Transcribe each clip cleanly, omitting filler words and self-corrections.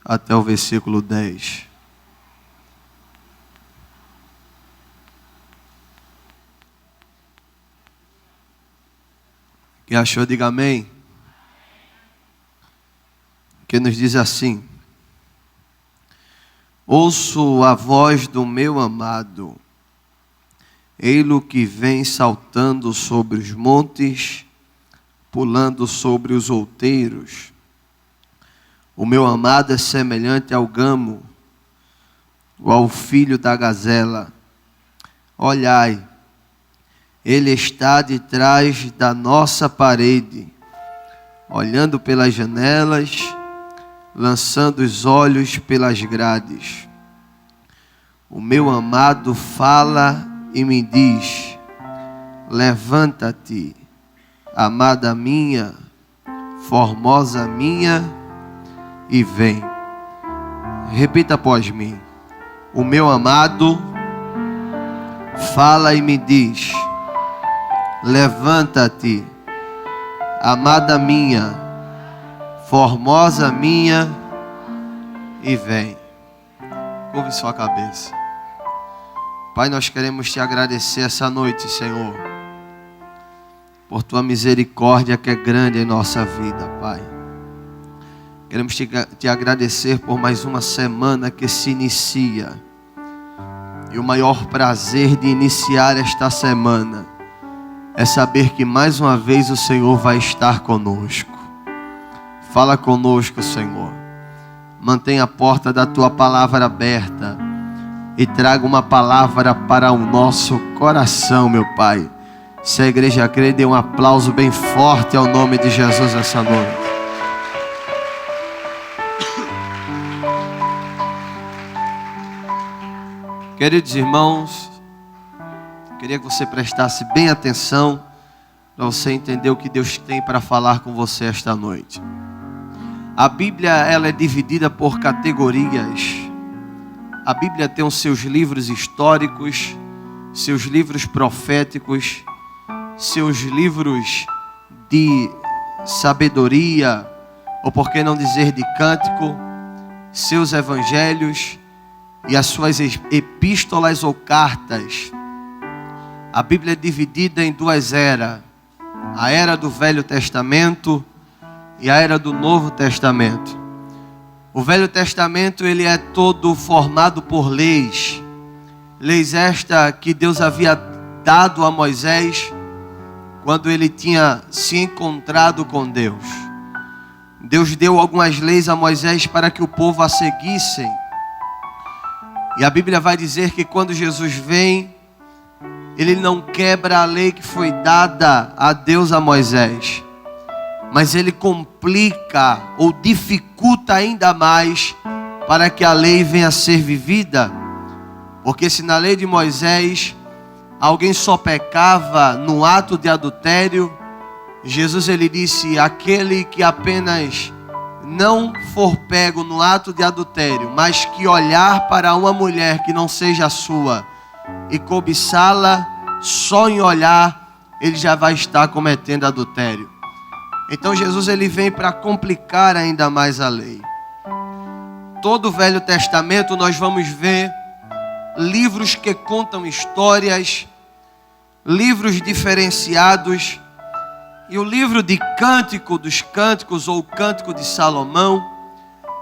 até o versículo 10. Quem achou, diga amém. Que nos diz assim: ouço a voz do meu amado, ei-lo que vem saltando sobre os montes, pulando sobre os outeiros. O meu amado é semelhante ao gamo, ou ao filho da gazela. Olhai, ele está de trás da nossa parede, olhando pelas janelas, lançando os olhos pelas grades. O meu amado fala e me diz: levanta-te, amada minha, formosa minha, e vem. Repita após mim: o meu amado fala e me diz: levanta-te, amada minha, formosa minha, e vem. Curve sua cabeça. Pai, nós queremos te agradecer essa noite, Senhor, por tua misericórdia que é grande em nossa vida, Pai. Queremos te agradecer por mais uma semana que se inicia. E o maior prazer de iniciar esta semana é saber que mais uma vez o Senhor vai estar conosco. Fala conosco, Senhor. Mantenha a porta da tua palavra aberta e traga uma palavra para o nosso coração, meu Pai. Se a igreja crê, dê um aplauso bem forte ao nome de Jesus essa noite. Queridos irmãos, queria que você prestasse bem atenção para você entender o que Deus tem para falar com você esta noite. A Bíblia, ela é dividida por categorias. A Bíblia tem os seus livros históricos, seus livros proféticos, seus livros de sabedoria, ou por que não dizer de cântico, seus evangelhos e as suas epístolas ou cartas. A Bíblia é dividida em duas eras: a era do Velho Testamento e a era do Novo Testamento. O Velho Testamento, ele é todo formado por leis. Leis esta que Deus havia dado a Moisés quando ele tinha se encontrado com Deus. Deus deu algumas leis a Moisés para que o povo a seguissem. E a Bíblia vai dizer que quando Jesus vem, ele não quebra a lei que foi dada a Deus a Moisés, mas ele complica ou dificulta ainda mais para que a lei venha a ser vivida. Porque se na lei de Moisés alguém só pecava no ato de adultério, Jesus ele disse: aquele que apenas não for pego no ato de adultério, mas que olhar para uma mulher que não seja sua e cobiçá-la, só em olhar ele já vai estar cometendo adultério. Então Jesus ele vem para complicar ainda mais a lei. Todo o Velho Testamento nós vamos ver livros que contam histórias, livros diferenciados. E o livro de Cântico dos Cânticos, ou Cântico de Salomão,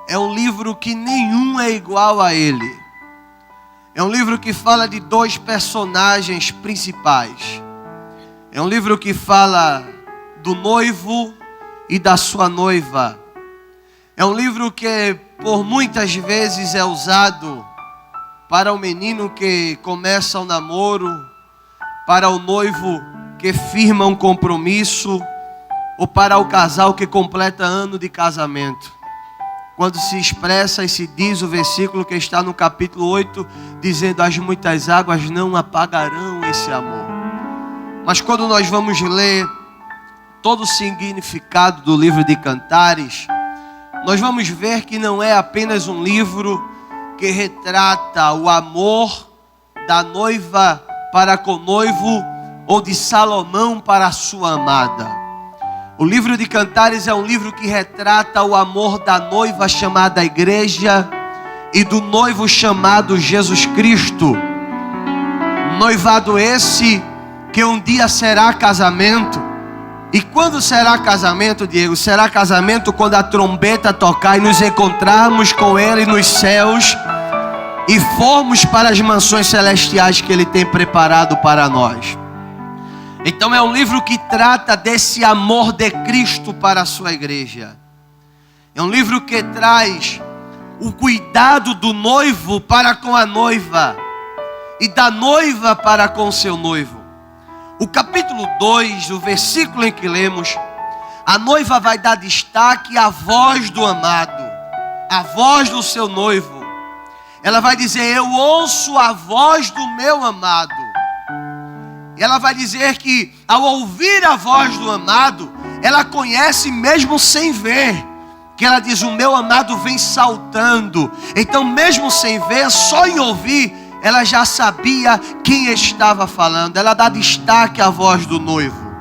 é um livro que nenhum é igual a ele. É um livro que fala de dois personagens principais. É um livro que fala do noivo e da sua noiva. É um livro que por muitas vezes é usado para o menino que começa o namoro, para o noivo que firma um compromisso, ou para o casal que completa ano de casamento. Quando se expressa e se diz o versículo que está no capítulo 8, dizendo: as muitas águas não apagarão esse amor. Mas quando nós vamos ler todo o significado do livro de Cantares, nós vamos ver que não é apenas um livro que retrata o amor da noiva para com o noivo, ou de Salomão para a sua amada. O livro de Cantares é um livro que retrata o amor da noiva chamada igreja e do noivo chamado Jesus Cristo. Noivado esse que um dia será casamento. E quando será casamento, Diego? Será casamento quando a trombeta tocar e nos encontrarmos com Ele nos céus e formos para as mansões celestiais que Ele tem preparado para nós. Então é um livro que trata desse amor de Cristo para a sua igreja. É um livro que traz o cuidado do noivo para com a noiva e da noiva para com o seu noivo. O capítulo 2, o versículo em que lemos, a noiva vai dar destaque à voz do amado, à voz do seu noivo. Ela vai dizer: eu ouço a voz do meu amado. E ela vai dizer que ao ouvir a voz do amado, ela conhece mesmo sem ver. Que ela diz: o meu amado vem saltando. Então mesmo sem ver, só em ouvir, ela já sabia quem estava falando. Ela dá destaque à voz do noivo.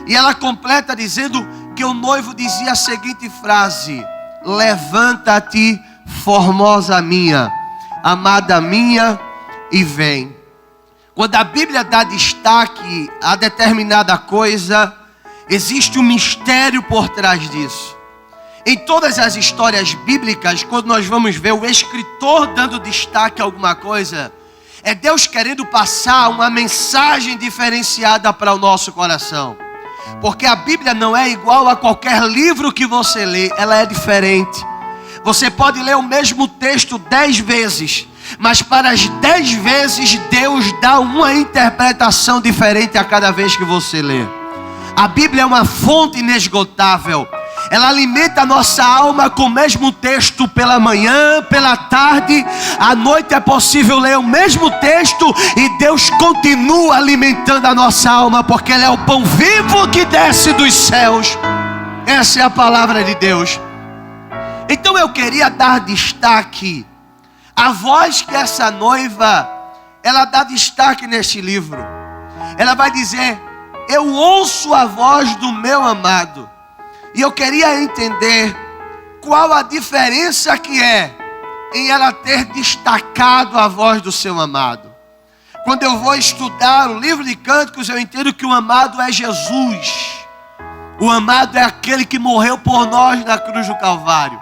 E ela completa dizendo que o noivo dizia a seguinte frase: levanta-te, formosa minha, amada minha, e vem. Quando a Bíblia dá destaque a determinada coisa, existe um mistério por trás disso. Em todas as histórias bíblicas, quando nós vamos ver o escritor dando destaque a alguma coisa, é Deus querendo passar uma mensagem diferenciada para o nosso coração. Porque a Bíblia não é igual a qualquer livro que você lê, ela é diferente. Você pode ler o mesmo texto 10 vezes, mas para as 10 vezes Deus dá uma interpretação diferente a cada vez que você lê. A Bíblia é uma fonte inesgotável. Ela alimenta a nossa alma com o mesmo texto pela manhã, pela tarde. À noite é possível ler o mesmo texto e Deus continua alimentando a nossa alma, porque Ele é o pão vivo que desce dos céus. Essa é a palavra de Deus. Então eu queria dar destaque à voz que essa noiva, ela dá destaque neste livro. Ela vai dizer: eu ouço a voz do meu amado. E eu queria entender qual a diferença que é em ela ter destacado a voz do seu amado. Quando eu vou estudar o livro de Cânticos, eu entendo que o amado é Jesus. O amado é aquele que morreu por nós na cruz do Calvário.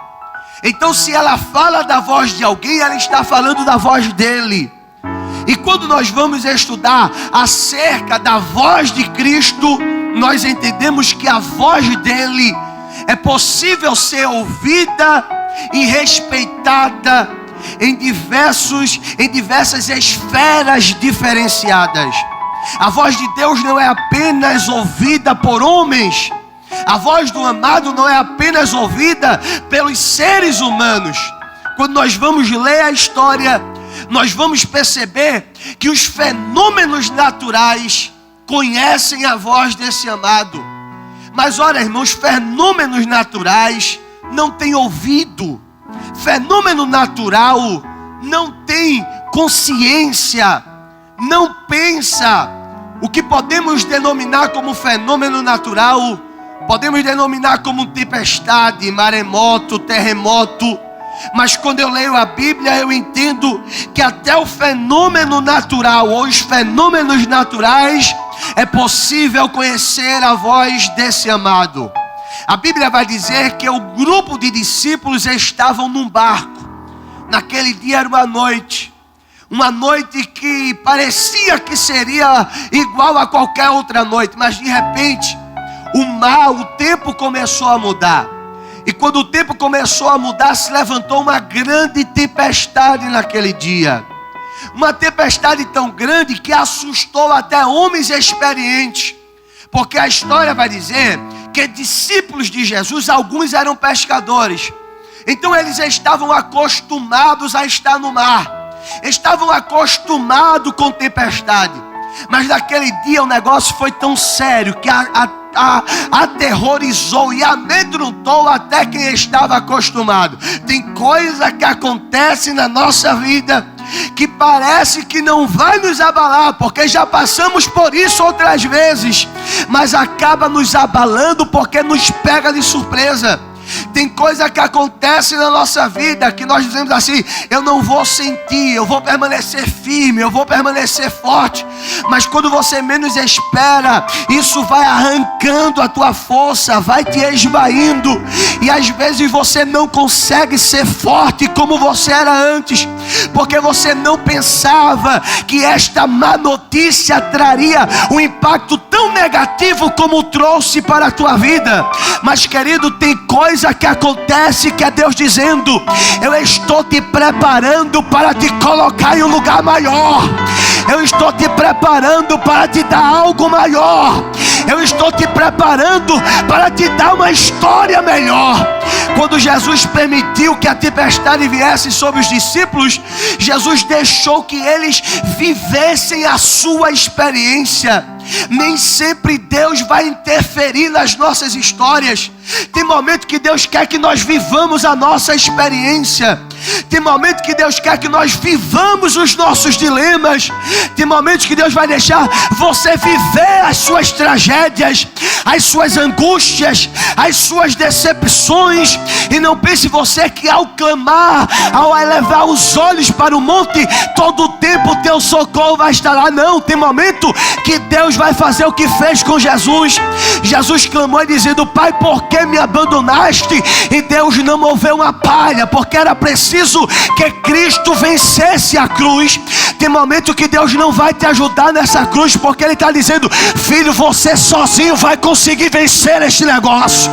Então, se ela fala da voz de alguém, ela está falando da voz dele. E quando nós vamos estudar acerca da voz de Cristo, nós entendemos que a voz dele é possível ser ouvida e respeitada em diversas esferas diferenciadas. A voz de Deus não é apenas ouvida por homens. A voz do amado não é apenas ouvida pelos seres humanos. Quando nós vamos ler a história, nós vamos perceber que os fenômenos naturais conhecem a voz desse amado. Mas olha, irmãos, fenômenos naturais não têm ouvido. Fenômeno natural não tem consciência, não pensa. O que podemos denominar como fenômeno natural, podemos denominar como tempestade, maremoto, terremoto. Mas quando eu leio a Bíblia, eu entendo que até o fenômeno natural, ou os fenômenos naturais, é possível conhecer a voz desse amado. A Bíblia vai dizer que o grupo de discípulos estavam num barco. Naquele dia era uma noite que parecia que seria igual a qualquer outra noite, mas de repente o tempo começou a mudar. E quando o tempo começou a mudar, se levantou uma grande tempestade naquele dia. Uma tempestade tão grande que assustou até homens experientes. Porque a história vai dizer que discípulos de Jesus, alguns eram pescadores. Então eles estavam acostumados a estar no mar. Estavam acostumados com tempestade. Mas naquele dia o negócio foi tão sério que aterrorizou e amedrontou até quem estava acostumado. Tem coisa que acontece na nossa vida que parece que não vai nos abalar, porque já passamos por isso outras vezes, mas acaba nos abalando porque nos pega de surpresa. Tem coisa que acontece na nossa vida que nós dizemos assim: eu não vou sentir, eu vou permanecer firme, eu vou permanecer forte. Mas quando você menos espera, isso vai arrancando a tua força, vai te esvaindo. E às vezes você não consegue ser forte como você era antes, porque você não pensava que esta má notícia traria um impacto tão negativo como trouxe para a tua vida. Mas querido, tem coisa que acontece que é Deus dizendo: eu estou te preparando para te colocar em um lugar maior. Eu estou te preparando para te dar algo maior. Eu estou te preparando para te dar uma história melhor. Quando Jesus permitiu que a tempestade viesse sobre os discípulos, Jesus deixou que eles vivessem a sua experiência. Nem sempre Deus vai interferir nas nossas histórias. Tem momento que Deus quer que nós vivamos a nossa experiência. Tem momento que Deus quer que nós vivamos os nossos dilemas. Tem momentos que Deus vai deixar você viver as suas tragédias, as suas angústias, as suas decepções. E não pense você que ao clamar, ao elevar os olhos para o monte, todo o tempo o teu socorro vai estar lá. Não, tem momento que Deus vai fazer o que fez com Jesus. Jesus clamou dizendo: Pai, por que me abandonaste? E Deus não moveu uma palha, porque era preciso que Cristo vencesse a cruz. Tem momento que Deus não vai te ajudar nessa cruz, porque Ele está dizendo: filho, você sozinho vai conseguir vencer este negócio.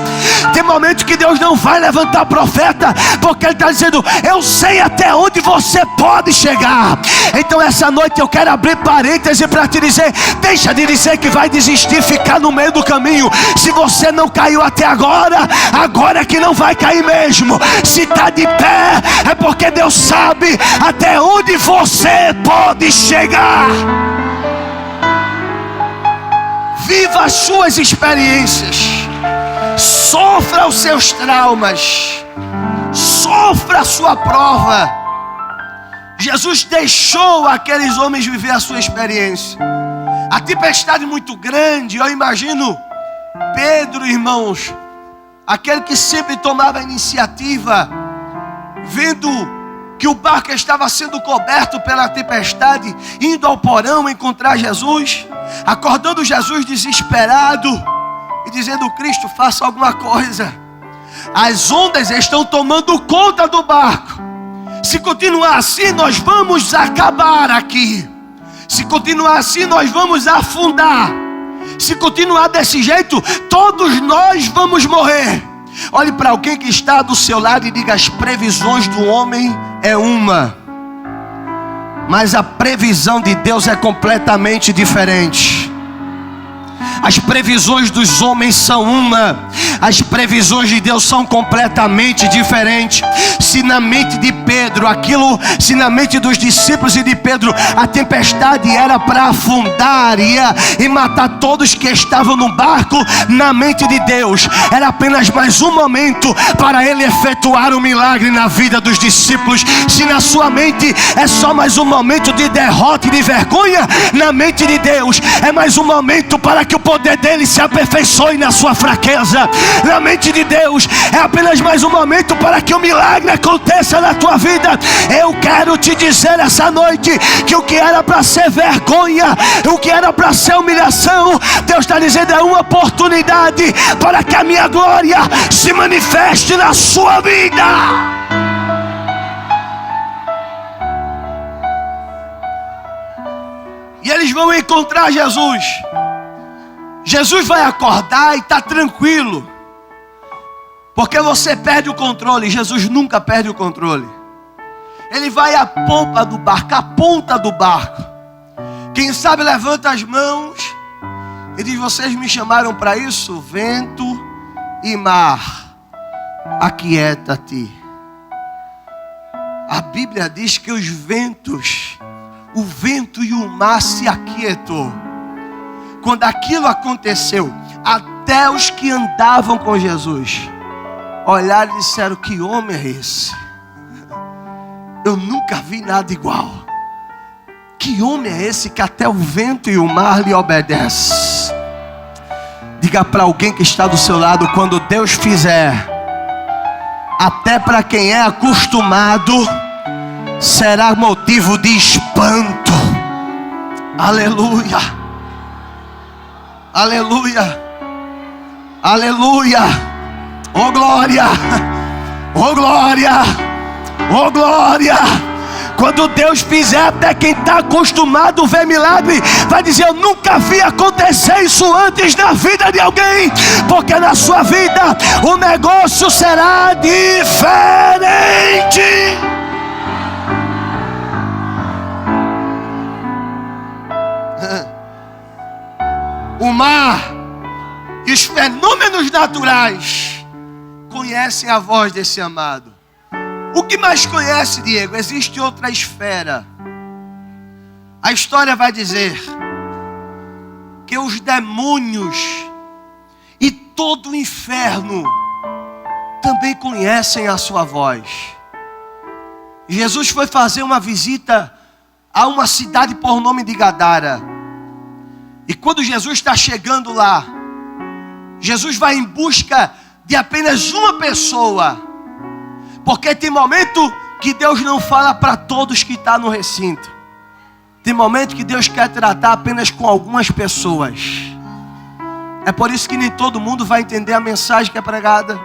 Tem momento que Deus não vai levantar profeta, porque Ele está dizendo: eu sei até onde você pode chegar. Então essa noite eu quero abrir parêntese para te dizer: deixa de dizer que vai desistir, ficar no meio do caminho. Se você não caiu até agora, agora é que não vai cair mesmo. Se está de pé, é porque Deus sabe até onde você pode chegar. Viva as suas experiências, sofra os seus traumas, sofra a sua prova. Jesus deixou aqueles homens viver a sua experiência. A tempestade muito grande, eu imagino Pedro, irmãos, aquele que sempre tomava a iniciativa, vendo que o barco estava sendo coberto pela tempestade, indo ao porão encontrar Jesus, acordando Jesus desesperado e dizendo: Cristo, faça alguma coisa, as ondas estão tomando conta do barco. Se continuar assim, nós vamos acabar aqui. Se continuar assim, nós vamos afundar. Se continuar desse jeito, todos nós vamos morrer. Olhe para alguém que está do seu lado e diga: as previsões do homem é uma, mas a previsão de Deus é completamente diferente. As previsões dos homens são uma, as previsões de Deus são completamente diferentes. Se na mente de Pedro, se na mente dos discípulos e de Pedro, a tempestade era para afundar e matar todos que estavam no barco, na mente de Deus era apenas mais um momento para Ele efetuar um milagre na vida dos discípulos. Se na sua mente é só mais um momento de derrota e de vergonha, na mente de Deus é mais um momento para que o poder dele se aperfeiçoe na sua fraqueza. Na mente de Deus é apenas mais um momento para que o milagre aconteça na tua vida. Eu quero te dizer essa noite que o que era para ser vergonha, o que era para ser humilhação, Deus está dizendo: é uma oportunidade para que a minha glória se manifeste na sua vida. E eles vão encontrar Jesus. Jesus vai acordar e está tranquilo, porque você perde o controle. Jesus nunca perde o controle. Ele vai à ponta do barco. Quem sabe levanta as mãos e diz: vocês me chamaram para isso? Vento e mar, aquieta-te. A Bíblia diz que o vento e o mar se aquietou. Quando aquilo aconteceu, até os que andavam com Jesus olharam e disseram: que homem é esse? Eu nunca vi nada igual. Que homem é esse que até o vento e o mar lhe obedecem? Diga para alguém que está do seu lado: quando Deus fizer, até para quem é acostumado, será motivo de espanto. Aleluia, aleluia, aleluia. Oh glória, oh glória, oh glória. Quando Deus fizer, até quem está acostumado a ver milagre vai dizer: eu nunca vi acontecer isso antes na vida de alguém. Porque na sua vida o negócio será diferente. O mar e os fenômenos naturais conhecem a voz desse amado. O que mais conhece, Diego? Existe outra esfera. A história vai dizer que os demônios e todo o inferno também conhecem a sua voz. Jesus foi fazer uma visita a uma cidade por nome de Gadara. E quando Jesus está chegando lá, Jesus vai em busca de apenas uma pessoa. Porque tem momento que Deus não fala para todos que estão no recinto. Tem momento que Deus quer tratar apenas com algumas pessoas. É por isso que nem todo mundo vai entender a mensagem que é pregada.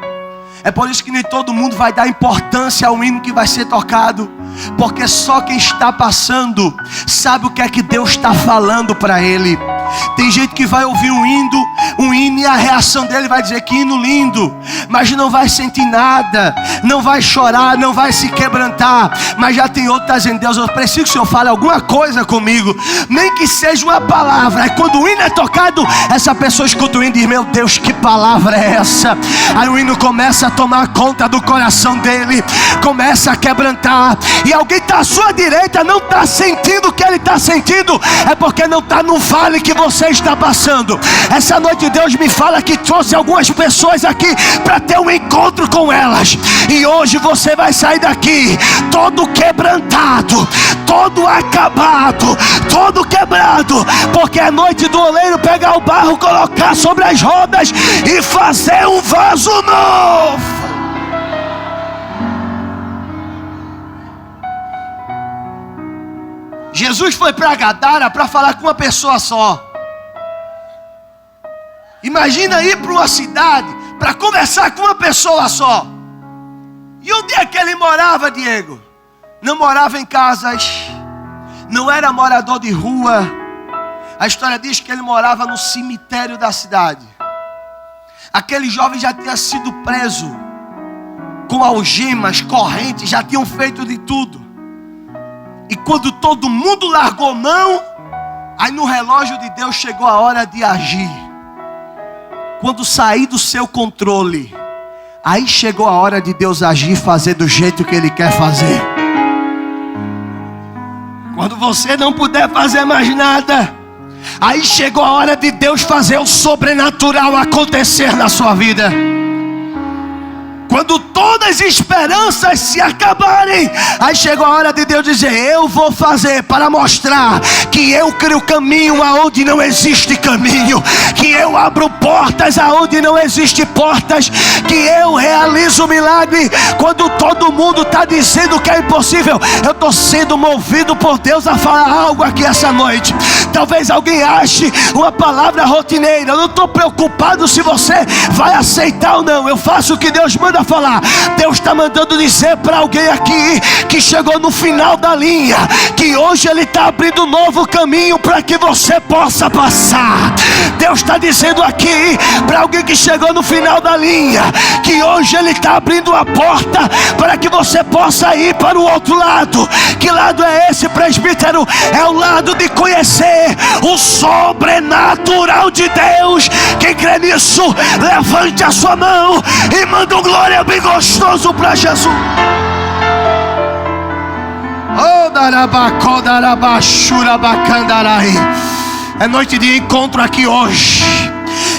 É por isso que nem todo mundo vai dar importância ao hino que vai ser tocado. Porque só quem está passando sabe o que é que Deus está falando para ele. Tem gente que vai ouvir um hino e a reação dele vai dizer: que hino lindo, mas não vai sentir nada, não vai chorar, não vai se quebrantar. Mas já tem outro que está dizendo: Deus, eu preciso que o Senhor fale alguma coisa comigo, nem que seja uma palavra. Aí quando o hino é tocado, essa pessoa escuta o hino e diz: meu Deus, que palavra é essa? Aí o hino começa a tomar conta do coração dele, começa a quebrantar. E alguém está à sua direita, não está sentindo o que ele está sentindo, é porque não está no vale que você está passando. Essa noite Deus me fala que trouxe algumas pessoas aqui para ter um encontro com elas. E hoje você vai sair daqui todo quebrantado, todo acabado, todo quebrado. Porque é noite do oleiro pegar o barro, colocar sobre as rodas e fazer um vaso novo. Jesus foi para Gadara para falar com uma pessoa só. Imagina ir para uma cidade para conversar com uma pessoa só. E onde é que ele morava, Diego? Não morava em casas, não era morador de rua. A história diz que ele morava no cemitério da cidade. Aquele jovem já tinha sido preso com algemas, correntes, já tinham feito de tudo. E quando todo mundo largou mão, aí no relógio de Deus chegou a hora de agir. Quando sair do seu controle, aí chegou a hora de Deus agir e fazer do jeito que Ele quer fazer. Quando você não puder fazer mais nada, aí chegou a hora de Deus fazer o sobrenatural acontecer na sua vida. Quando todas as esperanças se acabarem, aí chegou a hora de Deus dizer: eu vou fazer para mostrar que eu crio caminho aonde não existe caminho, que eu abro portas aonde não existe portas, que eu realizo milagre. Quando todo mundo está dizendo que é impossível, eu estou sendo movido por Deus a falar algo aqui essa noite. Talvez alguém ache uma palavra rotineira. Eu não estou preocupado se você vai aceitar ou não. Eu faço o que Deus manda falar. Deus está mandando dizer para alguém aqui que chegou no final da linha, que hoje Ele está abrindo um novo caminho para que você possa passar. Deus está dizendo aqui para alguém que chegou no final da linha, que hoje Ele está abrindo a porta para que você possa ir para o outro lado. Que lado é esse, presbítero? É o lado de conhecer o sobrenatural de Deus. Quem crê nisso, levante a sua mão e manda um glória bem gostoso para Jesus. É noite de encontro aqui hoje.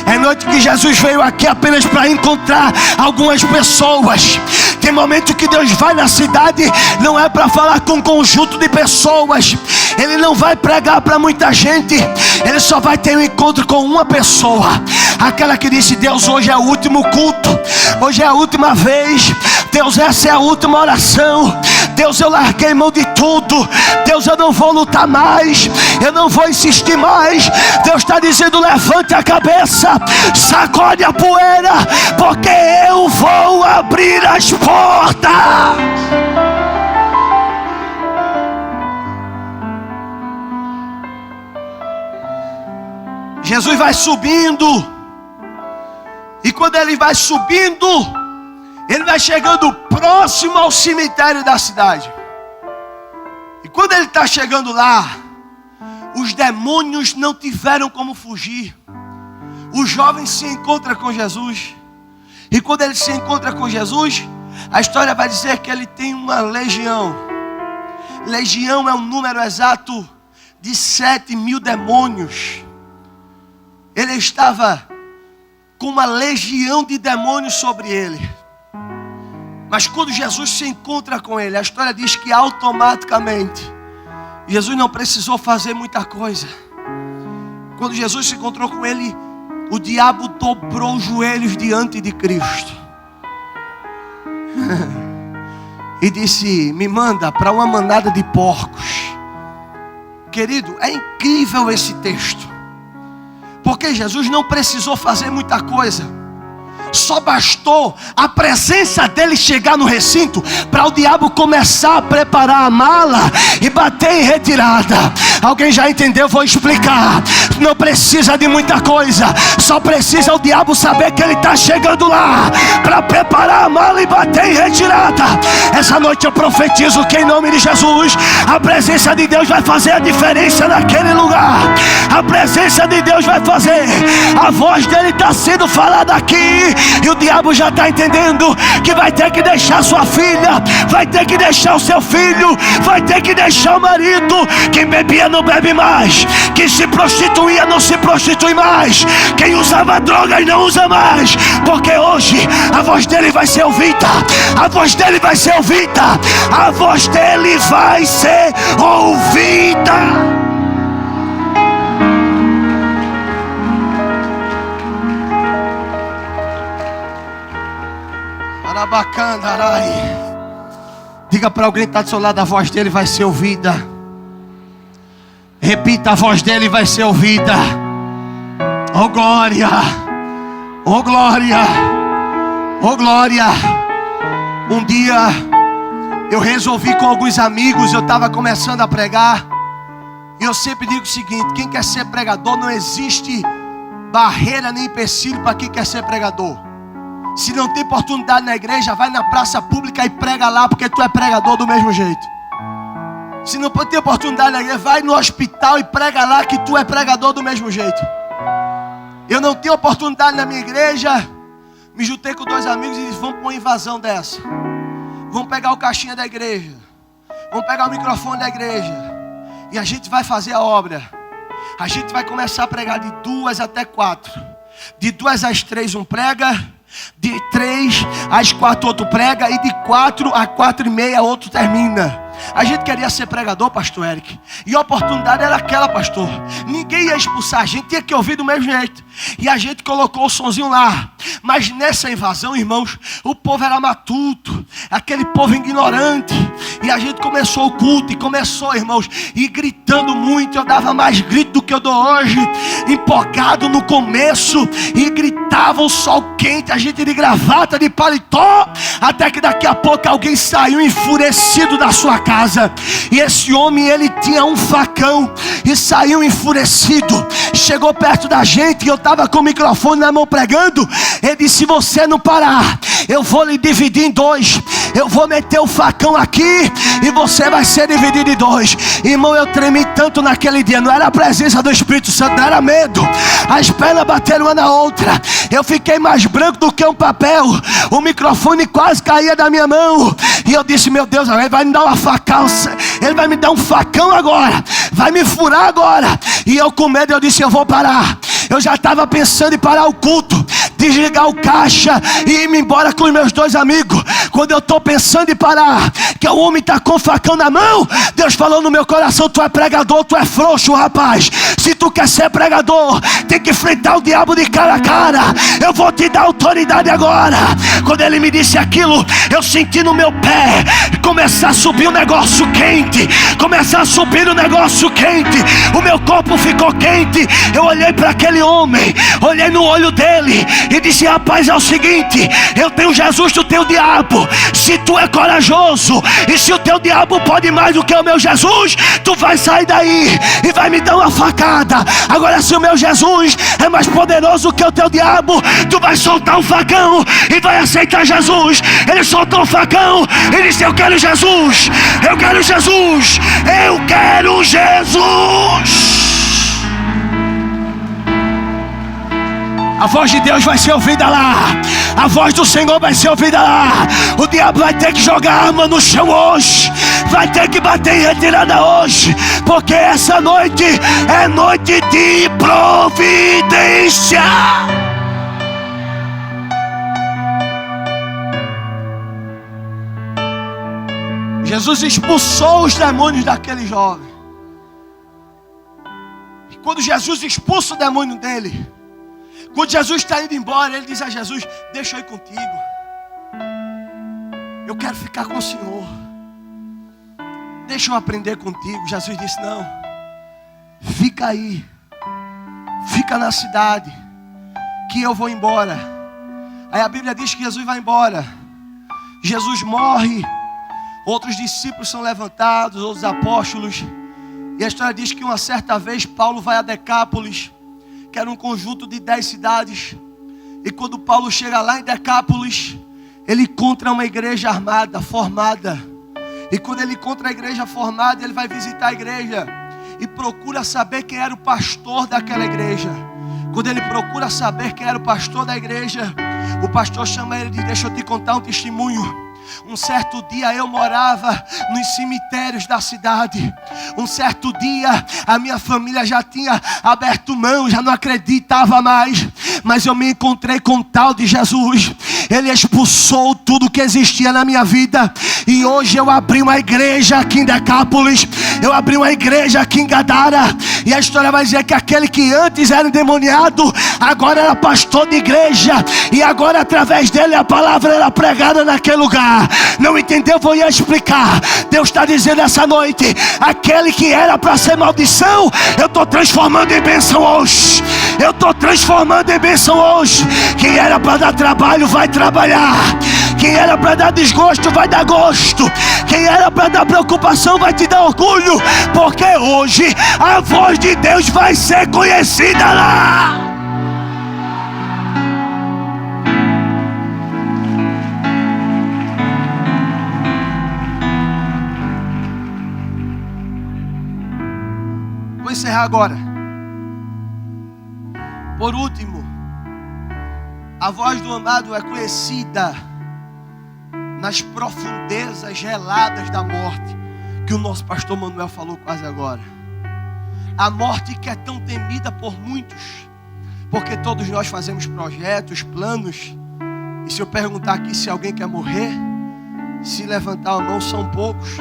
É noite que Jesus veio aqui apenas para encontrar algumas pessoas. Tem momento que Deus vai na cidade, não é para falar com um conjunto de pessoas. Ele não vai pregar para muita gente. Ele só vai ter um encontro com uma pessoa, aquela que disse: Deus, hoje é o último culto, hoje é a última vez. Deus, essa é a última oração. Deus, eu larguei mão de tudo. Deus, eu não vou lutar mais, eu não vou insistir mais. Deus está dizendo: levante a cabeça, sacode a poeira, porque eu vou abrir as portas. Jesus vai subindo, e quando ele vai subindo, ele vai chegando próximo ao cemitério da cidade. E quando ele está chegando lá, os demônios não tiveram como fugir. O jovem se encontra com Jesus, e quando ele se encontra com Jesus, a história vai dizer que ele tem uma legião. Legião é um número exato de 7.000 demônios. Ele estava com uma legião de demônios sobre ele. Mas quando Jesus se encontra com ele, a história diz que automaticamente Jesus não precisou fazer muita coisa. Quando Jesus se encontrou com ele, o diabo dobrou os joelhos diante de Cristo e disse: me manda para uma manada de porcos. Querido, é incrível esse texto, porque Jesus não precisou fazer muita coisa. Só bastou a presença dele chegar no recinto para o diabo começar a preparar a mala e bater em retirada. Alguém já entendeu? Vou explicar. Não precisa de muita coisa, só precisa o diabo saber que ele está chegando lá para preparar a mala e bater em retirada. Essa noite eu profetizo que em nome de Jesus, a presença de Deus vai fazer a diferença naquele lugar. A presença de Deus vai fazer. A voz dele está sendo falada aqui, e o diabo já está entendendo que vai ter que deixar sua filha, vai ter que deixar o seu filho, vai ter que deixar o marido. Quem bebia não bebe mais, quem se prostituía não se prostitui mais, quem usava droga e não usa mais, porque hoje a voz dele vai ser ouvida. A voz dele vai ser ouvida. A voz dele vai ser ouvida. Diga para alguém que está do seu lado: a voz dele vai ser ouvida. Repita: a voz dele vai ser ouvida. Oh glória, oh glória, oh glória. Um dia eu resolvi com alguns amigos, eu estava começando a pregar, e eu sempre digo o seguinte: quem quer ser pregador, não existe barreira nem empecilho para quem quer ser pregador. Se não tem oportunidade na igreja, vai na praça pública e prega lá, porque tu é pregador do mesmo jeito. Se não tem oportunidade na igreja, vai no hospital e prega lá, que tu é pregador do mesmo jeito. Eu não tenho oportunidade na minha igreja, me juntei com 2 amigos e disse: vamos para uma invasão dessa. Vamos pegar o caixinha da igreja, vamos pegar o microfone da igreja, e a gente vai fazer a obra. A gente vai começar a pregar de 2 até 4. De 2 às 3 um prega, de 3 às 4 outro prega, e de 4 a 4:30 outro termina. A gente queria ser pregador, pastor Eric, e a oportunidade era aquela, pastor. Ninguém ia expulsar a gente, tinha que ouvir do mesmo jeito. E a gente colocou o sonzinho lá. Mas nessa invasão, irmãos, o povo era matuto, aquele povo ignorante. E a gente começou o culto, e começou, irmãos, e gritando muito. Eu dava mais grito do que eu dou hoje, empolgado no começo, e gritava o sol quente, a gente de gravata, de paletó, até que daqui a pouco alguém saiu enfurecido da sua casa. E esse homem, ele tinha um facão e saiu enfurecido. Chegou perto da gente, e eu estava com o microfone na mão pregando. Ele disse: se você não parar, eu vou lhe dividir em 2. Eu vou meter o facão aqui e você vai ser dividido em 2. Irmão, eu tremi tanto naquele dia. Não era a presença do Espírito Santo, não era medo. As pernas bateram uma na outra. Eu fiquei mais branco do que um papel. O microfone quase caía da minha mão. E eu disse: meu Deus, ele vai me dar uma facão. Ele vai me dar um facão agora, vai me furar agora. E eu com medo, eu disse: eu vou parar. Eu já estava pensando em parar o culto, desligar o caixa e ir embora com os meus 2 amigos. Quando eu estou pensando em parar, que o homem está com o facão na mão, Deus falou no meu coração: tu é pregador, tu é frouxo, rapaz. Se tu quer ser pregador, tem que enfrentar o diabo de cara a cara. Eu vou te dar autoridade agora. Quando ele me disse aquilo, eu senti no meu pé começar a subir um negócio quente. Começar a subir um negócio quente. O meu corpo ficou quente. Eu olhei para aquele homem, olhei no olho dele e disse: rapaz, é o seguinte, eu tenho Jesus, tu tem o diabo. Se tu é corajoso e se o teu diabo pode mais do que o meu Jesus, tu vai sair daí e vai me dar uma facada. Agora, se o meu Jesus é mais poderoso que o teu diabo, tu vai soltar um facão e vai aceitar Jesus. Ele soltou um facão e disse: eu quero Jesus, eu quero Jesus, eu quero Jesus. A voz de Deus vai ser ouvida lá. A voz do Senhor vai ser ouvida lá. O diabo vai ter que jogar arma no chão hoje. Vai ter que bater em retirada hoje. Porque essa noite é noite de providência. Jesus expulsou os demônios daquele jovem. E quando Jesus expulsa o demônio dele, quando Jesus está indo embora, ele diz a Jesus: deixa eu ir contigo, eu quero ficar com o Senhor, deixa eu aprender contigo. Jesus disse: não, fica aí, fica na cidade, que eu vou embora. Aí a Bíblia diz que Jesus vai embora, Jesus morre, outros discípulos são levantados, outros apóstolos, e a história diz que uma certa vez Paulo vai a Decápolis, que era um conjunto de 10 cidades. E quando Paulo chega lá em Decápolis, ele encontra uma igreja armada, formada. E quando ele encontra a igreja formada, ele vai visitar a igreja e procura saber quem era o pastor daquela igreja. Quando ele procura saber quem era o pastor da igreja, o pastor chama ele e diz: deixa eu te contar um testemunho. Um certo dia eu morava nos cemitérios da cidade. Um certo dia a minha família já tinha aberto mão, já não acreditava mais. Mas eu me encontrei com o tal de Jesus. Ele expulsou tudo que existia na minha vida. E hoje eu abri uma igreja aqui em Decápolis. Eu abri uma igreja aqui em Gadara. E a história vai dizer que aquele que antes era endemoniado, agora era pastor de igreja. E agora através dele a palavra era pregada naquele lugar. Não entendeu? Vou explicar. Deus está dizendo essa noite: aquele que era para ser maldição, eu estou transformando em bênção hoje. Eu estou transformando em bênção hoje. Quem era para dar trabalho vai trabalhar. Quem era para dar desgosto vai dar gosto. Quem era para dar preocupação vai te dar orgulho. Porque hoje a voz de Deus vai ser conhecida lá. Vou encerrar agora. Por último, a voz do amado é conhecida nas profundezas geladas da morte, que o nosso pastor Manuel falou quase agora. A morte que é tão temida por muitos, porque todos nós fazemos projetos, planos. E se eu perguntar aqui se alguém quer morrer, se levantar a mão, são poucos,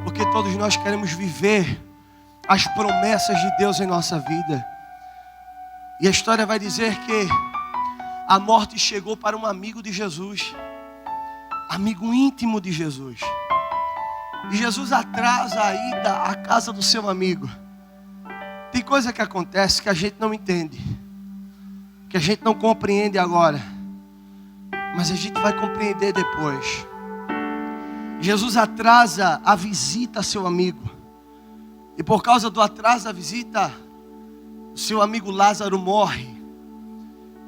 porque todos nós queremos viver as promessas de Deus em nossa vida. E a história vai dizer que a morte chegou para um amigo de Jesus, amigo íntimo de Jesus. E Jesus atrasa a ida à casa do seu amigo. Tem coisa que acontece que a gente não entende, que a gente não compreende agora, mas a gente vai compreender depois. Jesus atrasa a visita a seu amigo. E por causa do atraso da visita, o seu amigo Lázaro morre.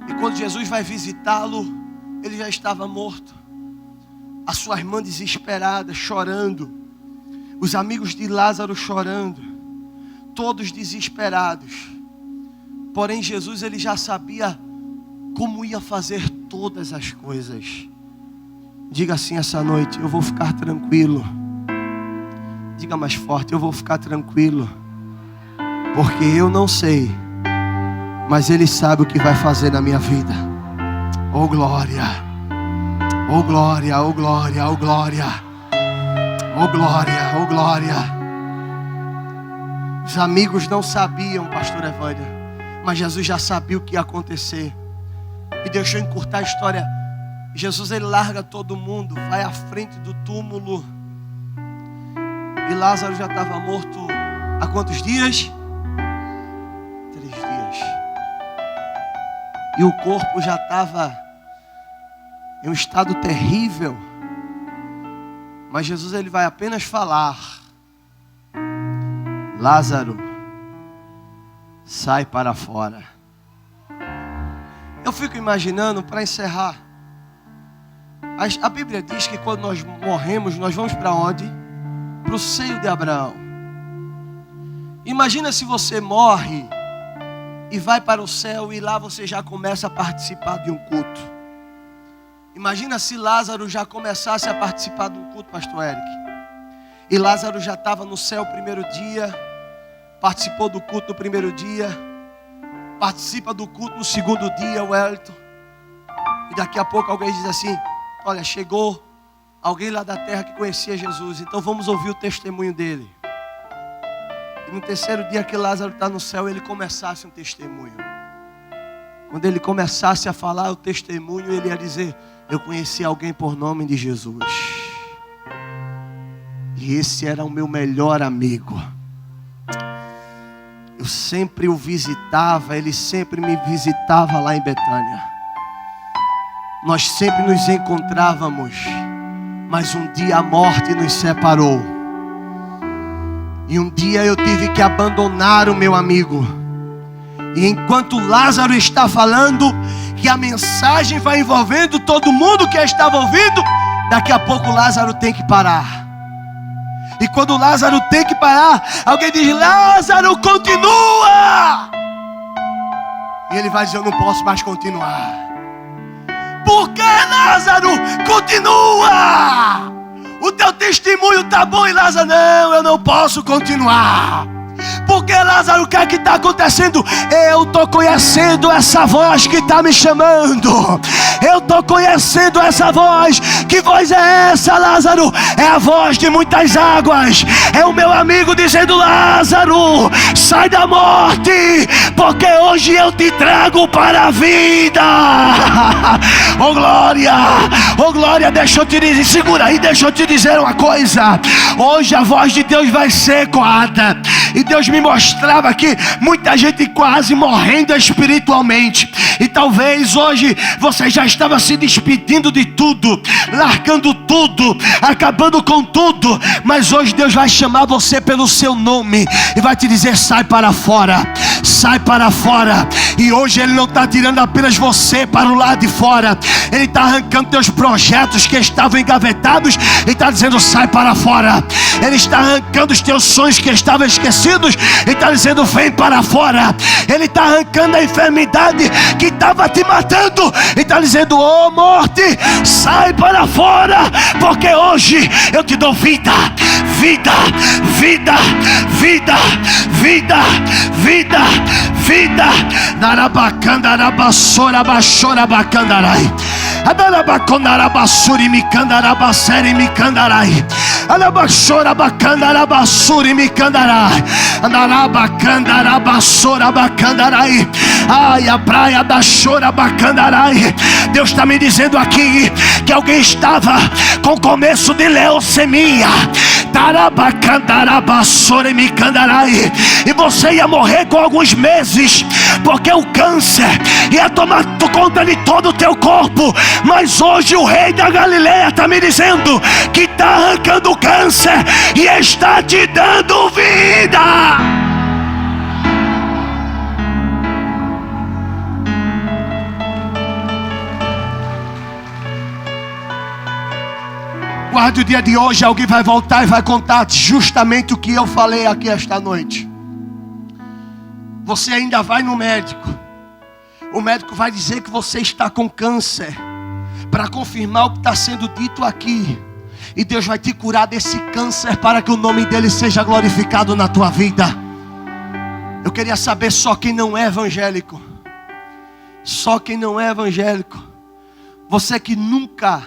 E quando Jesus vai visitá-lo, ele já estava morto. A sua irmã desesperada, chorando. Os amigos de Lázaro chorando. Todos desesperados. Porém Jesus, ele já sabia como ia fazer todas as coisas. Diga assim essa noite: eu vou ficar tranquilo. Diga mais forte: eu vou ficar tranquilo, porque eu não sei, mas Ele sabe o que vai fazer na minha vida. Oh glória, Oh glória, oh glória, oh glória. Oh glória, oh glória. Os amigos não sabiam, pastor Evânia, mas Jesus já sabia o que ia acontecer. E deixou encurtar a história. Jesus, ele larga todo mundo, vai à frente do túmulo. E Lázaro já estava morto há quantos dias? 3 dias. E o corpo já estava em um estado terrível. Mas Jesus, ele vai apenas falar: Lázaro, sai para fora. Eu fico imaginando, para encerrar, a Bíblia diz que quando nós morremos, nós vamos para onde? Para o seio de Abraão. Imagina se você morre e vai para o céu e lá você já começa a participar de um culto. Imagina se Lázaro já começasse a participar de um culto, pastor Eric. E Lázaro já estava no céu o primeiro dia, participou do culto no primeiro dia, participa do culto no segundo dia, Wellington. E daqui a pouco alguém diz assim: olha, chegou alguém lá da terra que conhecia Jesus, então vamos ouvir o testemunho dele. E no terceiro dia que Lázaro está no céu, ele começasse um testemunho. Quando ele começasse a falar o testemunho, ele ia dizer: eu conheci alguém por nome de Jesus. E esse era o meu melhor amigo. Eu sempre o visitava, ele sempre me visitava lá em Betânia. Nós sempre nos encontrávamos, mas um dia a morte nos separou. E um dia eu tive que abandonar o meu amigo. E enquanto Lázaro está falando, que a mensagem vai envolvendo todo mundo que estava ouvindo, daqui a pouco Lázaro tem que parar. E quando Lázaro tem que parar, alguém diz: Lázaro, continua! E ele vai dizer: eu não posso mais continuar. Por que, Lázaro? Continua! O teu testemunho está bom. E Lázaro: não, eu não posso continuar. Porque, Lázaro, o que é que está acontecendo? Eu estou conhecendo essa voz que está me chamando. Eu estou conhecendo essa voz. Que voz é essa, Lázaro? É a voz de muitas águas. É o meu amigo dizendo: Lázaro, sai da morte, porque hoje eu te trago para a vida. Oh glória, oh glória. Deixa eu te dizer, segura aí, deixa eu te dizer uma coisa. Hoje a voz de Deus vai ser ecoada. E Deus me mostrava aqui muita gente quase morrendo espiritualmente. E talvez hoje você já estava se despedindo de tudo, largando tudo, acabando com tudo. Mas hoje Deus vai chamar você pelo seu nome e vai te dizer: sai para fora, sai para fora. E hoje Ele não está tirando apenas você para o lado de fora, Ele está arrancando teus projetos que estavam engavetados e está dizendo: sai para fora. Ele está arrancando os teus sonhos que estavam esquecidos e está dizendo: vem para fora. Ele está arrancando a enfermidade que estava te matando e está dizendo: ô morte, sai para fora, porque hoje eu te dou vida, vida, vida, vida, vida, vida, vida. Narabacanda, arabassora, baixora, bacandarai. Adarabacondarabasuri, micandarabaseri, micandarai. Alabachora, bacandarabasuri, micandarai. Andarabacandarabasora, bacandarai. Ai, a praia da chora, bacandarai. Deus está me dizendo aqui que alguém estava com começo de leucemia. Tarabacandarabasore, micandarai. E você ia morrer com alguns meses, porque o câncer ia tomar conta de todo o teu corpo. Mas hoje o rei da Galileia está me dizendo que está arrancando o câncer e está te dando vida. Guarde o dia de hoje, alguém vai voltar e vai contar justamente o que eu falei aqui esta noite. Você ainda vai no médico. O médico vai dizer que você está com câncer, para confirmar o que está sendo dito aqui. E Deus vai te curar desse câncer para que o nome dele seja glorificado na tua vida. Eu queria saber só quem não é evangélico. Só quem não é evangélico. Você que nunca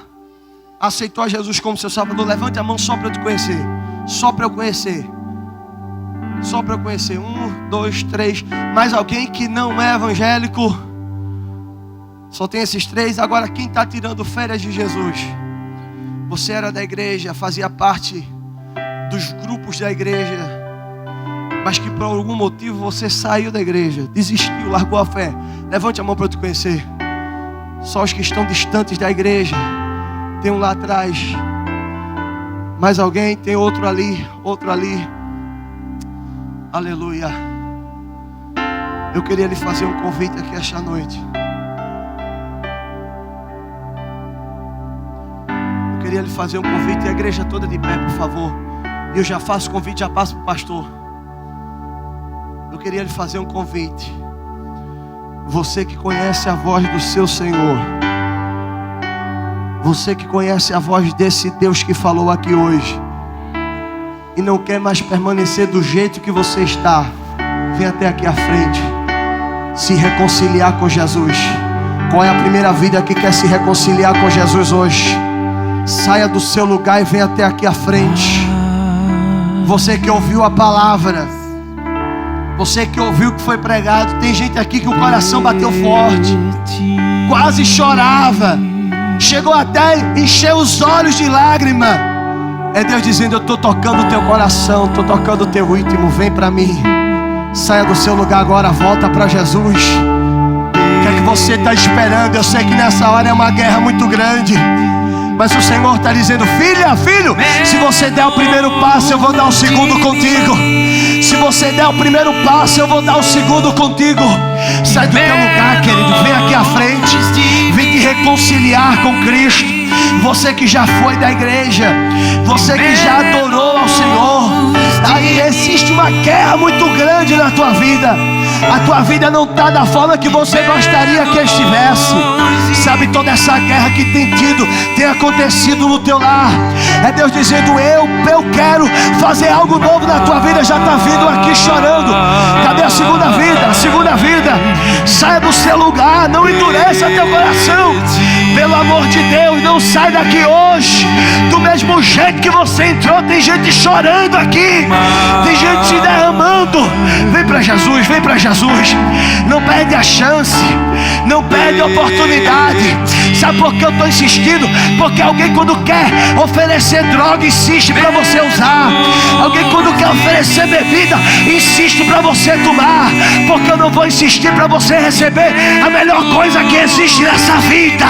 aceitou a Jesus como seu Salvador, levante a mão só para eu te conhecer. Só para eu conhecer. Só para eu conhecer. 1, 2, 3. Mais alguém que não é evangélico? Só tem esses 3. Agora quem está tirando férias de Jesus? Você era da igreja, fazia parte dos grupos da igreja, mas que por algum motivo você saiu da igreja, desistiu, largou a fé. Levante a mão para eu te conhecer. Só os que estão distantes da igreja. Tem um lá atrás. Mais alguém? Tem outro ali. Outro ali. Aleluia. Eu queria lhe fazer um convite aqui esta noite. Eu queria lhe fazer um convite. A igreja toda de pé, por favor. E eu já faço convite, já passo para o pastor. Eu queria lhe fazer um convite. Você que conhece a voz do seu Senhor, você que conhece a voz desse Deus que falou aqui hoje e não quer mais permanecer do jeito que você está, vem até aqui à frente se reconciliar com Jesus. Qual é a primeira vida que quer se reconciliar com Jesus hoje? Saia do seu lugar e vem até aqui à frente. Você que ouviu a palavra, você que ouviu o que foi pregado, tem gente aqui que o coração bateu forte, quase chorava, chegou até encher os olhos de lágrima. É Deus dizendo: eu estou tocando o teu coração, estou tocando o teu íntimo, vem para mim. Saia do seu lugar agora, volta para Jesus. O que é que você está esperando? Eu sei que nessa hora é uma guerra muito grande, mas o Senhor está dizendo: filha, filho, se você der o primeiro passo, eu vou dar o segundo contigo. Se você der o primeiro passo, eu vou dar o segundo contigo. Sai do teu lugar, querido, vem aqui à frente. Vem te reconciliar com Cristo. Você que já foi da igreja, você que já adorou ao Senhor, aí existe uma guerra muito grande na tua vida. A tua vida não está da forma que você gostaria que estivesse. Sabe, toda essa guerra que tem acontecido no teu lar, é Deus dizendo: eu quero fazer algo novo na tua vida. Já está vindo aqui chorando. Cadê a segunda vida? A segunda vida. Saia do seu lugar, não endureça teu coração. Pelo amor de Deus, não sai daqui hoje do mesmo jeito que você entrou. Tem gente chorando aqui, tem gente se derramando. Vem para Jesus, vem para Jesus. Não perde a chance, não perde a oportunidade. Sabe por que eu estou insistindo? Porque alguém, quando quer oferecer droga, insiste para você usar. Alguém, quando quer oferecer bebida, insiste para você tomar. Porque eu não vou insistir para você receber a melhor coisa que existe nessa vida.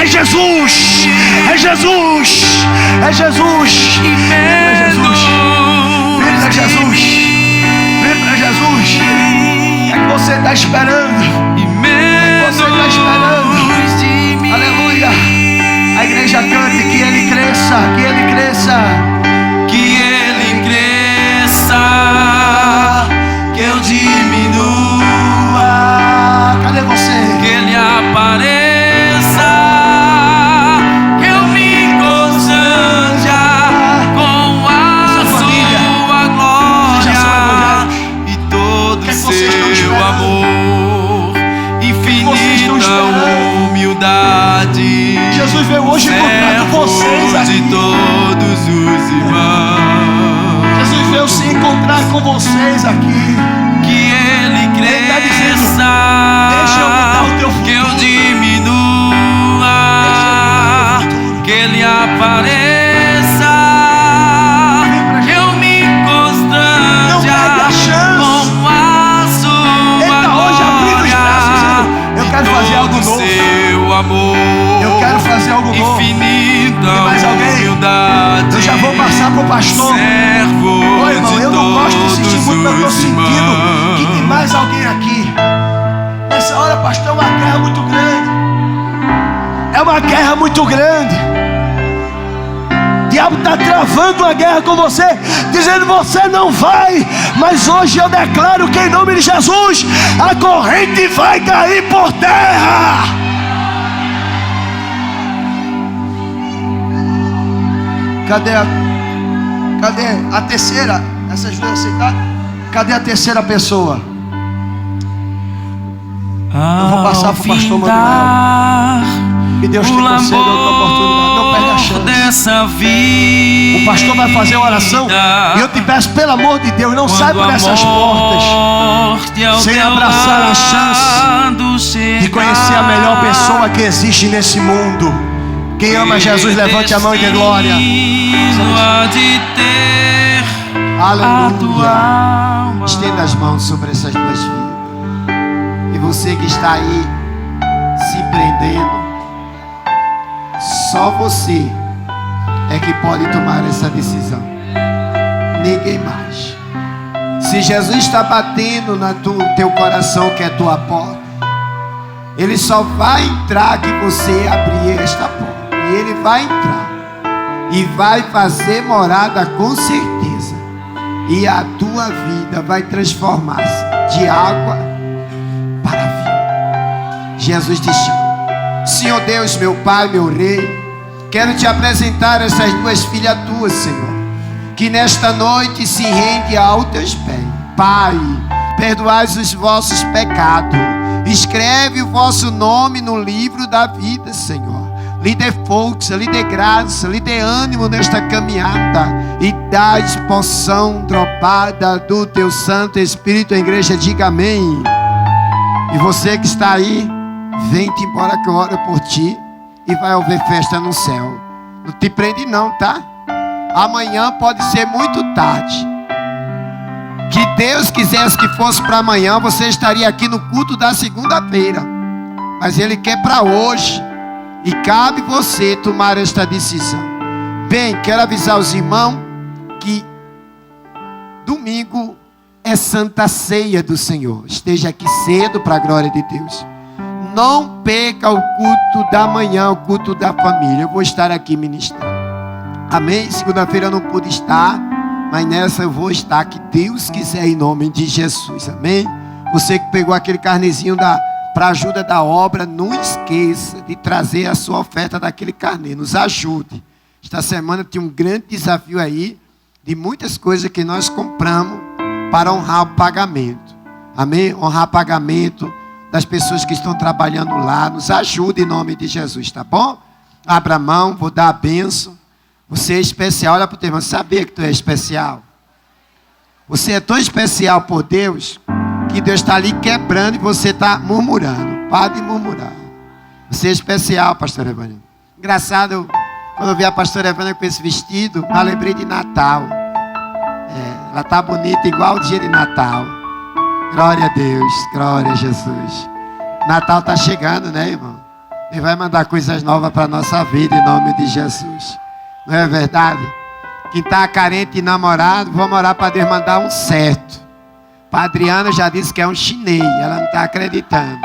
É Jesus, é Jesus, é Jesus. Vem para Jesus, vem para Jesus, vem para Jesus. O que é que você está esperando? O que é que você está esperando? Aleluia. A igreja cante: que ele cresça, que ele cresça, que ele cresça, que eu diminua. Cadê você? Que ele apareça, que eu me constranja com a sua glória e todo o seu amor, infinita humildade. Jesus veio hoje encontrar com vocês aqui. De todos os irmãos. Jesus veio se encontrar com vocês aqui. Que ele cresça, deixa eu mudar o teu futuro, que eu diminua, que ele apareça, que eu me constranja com a sua glória. Eu quero fazer algo novo. Seu amor, eu quero fazer algo novo. Infinita mais alguém? humildade. Eu já vou passar pro pastor. Oi, irmão, eu não gosto de sentir muito, mas eu estou sentindo que tem mais alguém aqui. Nessa hora, pastor, é uma guerra muito grande. É uma guerra muito grande. O diabo está travando a guerra com você, dizendo: você não vai. Mas hoje eu declaro que, em nome de Jesus, a corrente vai cair por terra. Cadê a terceira? Essas duas aceitaram? Cadê a terceira pessoa? Eu vou passar para o pastor Manuel. Que Deus te conceda outra oportunidade. Não perde a chance. dessa vida. O pastor vai fazer uma oração e eu te peço, pelo amor de Deus, não sai por essas portas sem abraçar a chance de conhecer a melhor pessoa que existe nesse mundo. Quem ama Jesus, levante a mão e dê glória. Aleluia. Estenda as mãos sobre essas duas vidas. E você que está aí se prendendo, só você é que pode tomar essa decisão. Ninguém mais. Se Jesus está batendo no teu coração, que é tua porta, Ele só vai entrar que você abrir esta porta. E Ele vai entrar e vai fazer morada com certeza. E a tua vida vai transformar-se de água para vinho. Jesus te chama. Senhor Deus, meu Pai, meu Rei, quero te apresentar essas duas filhas tuas, Senhor, que nesta noite se rende aos teus pés. Pai, perdoai os vossos pecados. Escreve o vosso nome no livro da vida, Senhor. Lhe dê força, lhe dê graça, lhe dê ânimo nesta caminhada e dá expulsão dropada do teu Santo Espírito. A igreja diga amém. E você que está aí, vem-te embora que eu oro por ti e vai haver festa no céu. Não te prende não, tá? Amanhã pode ser muito tarde. Que Deus quisesse que fosse para amanhã, você estaria aqui no culto da segunda-feira. Mas Ele quer para hoje. E cabe você tomar esta decisão. Bem, quero avisar os irmãos que domingo é Santa Ceia do Senhor. Esteja aqui cedo para a glória de Deus. Não perca o culto da manhã, o culto da família. Eu vou estar aqui ministrando. Amém? Segunda-feira eu não pude estar, mas nessa eu vou estar, que Deus quiser, em nome de Jesus. Amém? Você que pegou aquele carnezinho para ajuda da obra, não esqueça de trazer a sua oferta daquele carnê. Nos ajude. Esta semana tem um grande desafio aí de muitas coisas que nós compramos para honrar o pagamento. Amém? Honrar o pagamento das pessoas que estão trabalhando lá. Nos ajude em nome de Jesus, tá bom? Abra a mão, vou dar a bênção. Você é especial. Olha para o teu irmão. Sabia que tu é especial? Você é tão especial por Deus que Deus está ali quebrando e você está murmurando. Para de murmurar. Você é especial, pastora Evânia. Engraçado, quando eu vi a pastora Evânia com esse vestido, eu lembrei de Natal. Ela está bonita igual o dia de Natal. Glória a Deus, glória a Jesus. Natal está chegando, né, irmão? Ele vai mandar coisas novas para a nossa vida em nome de Jesus. Não é verdade? Quem está carente de namorado, vamos orar para Deus mandar um certo. A Adriana já disse que é um chinês, ela não está acreditando.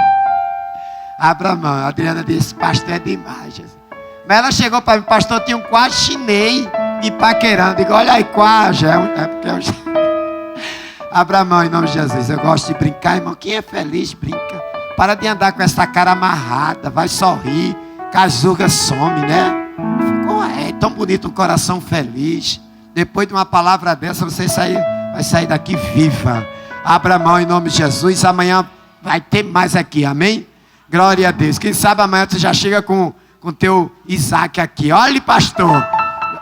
Abra a mão. A Adriana disse, pastor, é demais. Mas ela chegou para mim, pastor, tinha um quase chinês me paquerando. Digo, olha aí, quase. Porque é um... Abra a mão em nome de Jesus. Eu gosto de brincar, irmão. Quem é feliz, brinca. Para de andar com essa cara amarrada. Vai sorrir. Casuga some, né? É tão bonito um coração feliz. Depois de uma palavra dessa, você vai sair daqui viva. Abra a mão em nome de Jesus. Amanhã vai ter mais aqui, amém? Glória a Deus. Quem sabe amanhã você já chega com o teu Isaac aqui. Olha, pastor,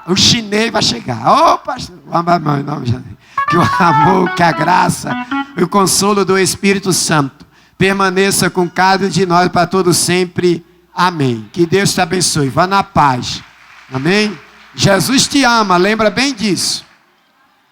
o chinês vai chegar. Ô, pastor, abra a mão em nome de Jesus. Que o amor, que a graça, o consolo do Espírito Santo permaneça com cada um de nós para todo sempre. Amém. Que Deus te abençoe. Vá na paz. Amém? Jesus te ama, lembra bem disso.